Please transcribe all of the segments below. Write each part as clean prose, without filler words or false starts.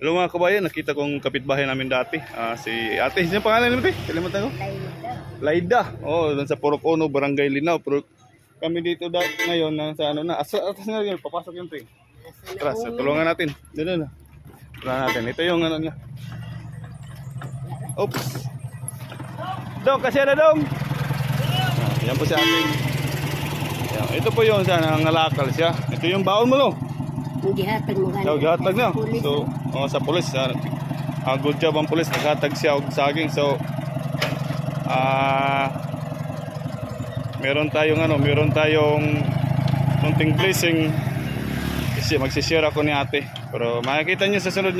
Hello mga kabayan, nakita kong kapitbahay namin dati. Si ate, sino pangalan nito? Kalimutan ko. Laida. Oh, doon sa Purok Ono, Barangay Linaw. Kami dito ngayon sa ano na. Atas na yun, papasok yun to eh. Atras, tulungan natin. Doon na. Tulungan natin. Ito yung ano niya. Oops. Dong, kasi na dong. Yan po si ating. Yan. Ito po yung sa nangalakal siya. Ito yung baon mo no. Gihatag mo So, gihatag na. So, sa pulis. Good job ang pulis. Naghatag siya og saging. So, meron tayong konting blessing. Kasi magsishare ako ni ate. Pero makikita niyo sa sunod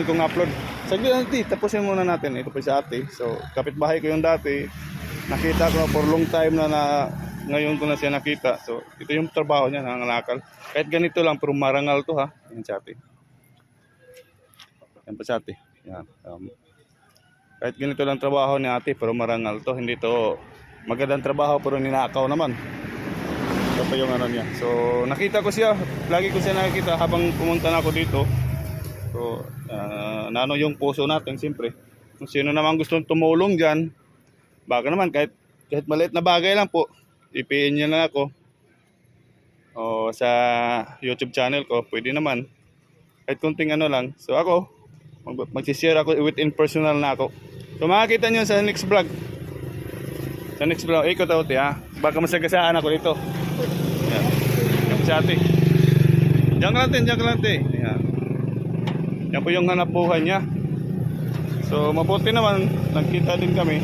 kong upload. Saglit natin, tapusin muna natin. Ito po si ate. So, kapitbahay ko yung dati. Nakita ko for long time na ngayon ko na siya nakita. So, ito yung trabaho niya, nangangalakal. Kahit ganito lang, pero marangal to ha. Yan si ate. Yan po si ate. Yan. Kahit ganito lang trabaho ni ate, pero marangal to. Hindi to magandang trabaho, pero ninakaw naman. Ito pa yung ano niya. So, nakita ko siya. Lagi ko siya nakikita habang pumunta na ako dito. So, nano yung puso natin, siyempre. Kung sino naman gustong tumulong dyan, baka naman kahit maliit na bagay lang po, i-PN nyo lang ako o sa YouTube channel ko, pwede naman kahit kunting ano lang. So ako magsishare ako within personal na ako. So makikita nyo sa next vlog, ikot out ha, baka masagasaan ako dito. Yan, yan po si ate. Diyan ka lang te. Yan po yung hanap buhay niya. So mabuti naman, nagkita din kami.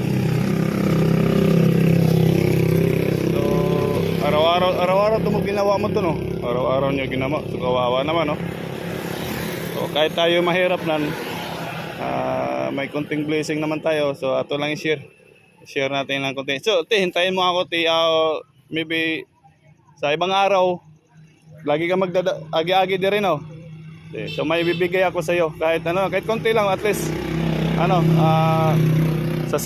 Araw-araw ito mo ginawa mo to no. Araw-araw niya ginawa. So kawawa naman no. So kahit tayo mahirap nan, may konting blessing naman tayo. So ato lang i-share. Share natin ng konti. So hintayin mo ako maybe sa ibang araw. Lagi ka agi-agi din rin no. So may bibigay ako sa iyo kahit konti lang, at least sa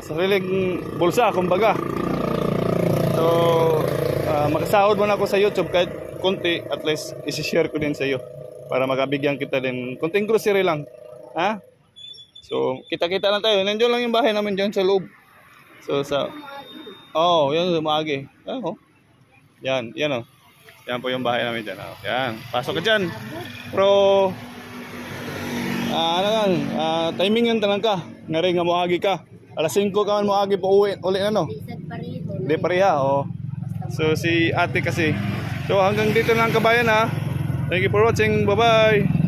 sariling bulsa kumbaga. So makasahod mo na ako sa YouTube kahit konti, at least i-share ko din sa iyo para makabigyan kita din konting grocery lang. So kita-kita lang tayo. Nandiyan lang yung bahay namin diyan sa loob. So yan umagi. Yan oh. Yan po yung bahay namin diyan. Yan. Pasok ka diyan. Pero timing yun talang ka. Ngari nga moagi ka. Alas 5 ka man moagi po uwi no. Di pareha oh. So si ate kasi. So hanggang dito lang kabayan ha. Thank you for watching. Bye-bye.